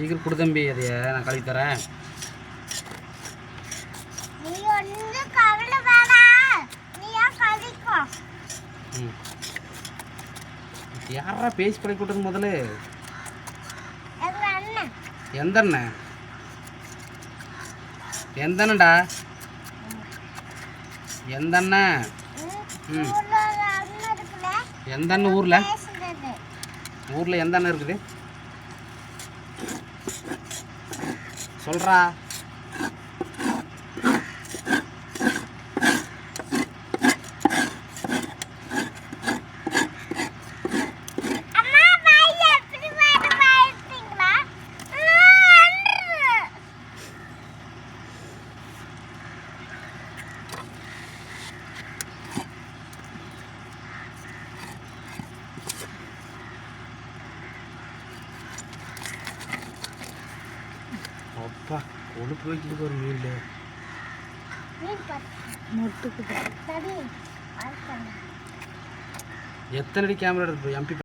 சீக்கிரம் கொடு தம்பி, அதைய நான் கழுவி தரேன். யாரா பேசி பழகி கூட்டது முதல்ல? எந்த அண்ணன்? எந்த அண்ணன்டா? எந்த அண்ணன்? எந்த அண்ணன்? ஊர்ல எந்த அண்ணன் இருக்குது சொல்றா. அப்பா கொழுப்பு வைக்கிறதுக்கு ஒரு மீன் எத்தனை அடி கேமரா எடுத்து எம்பி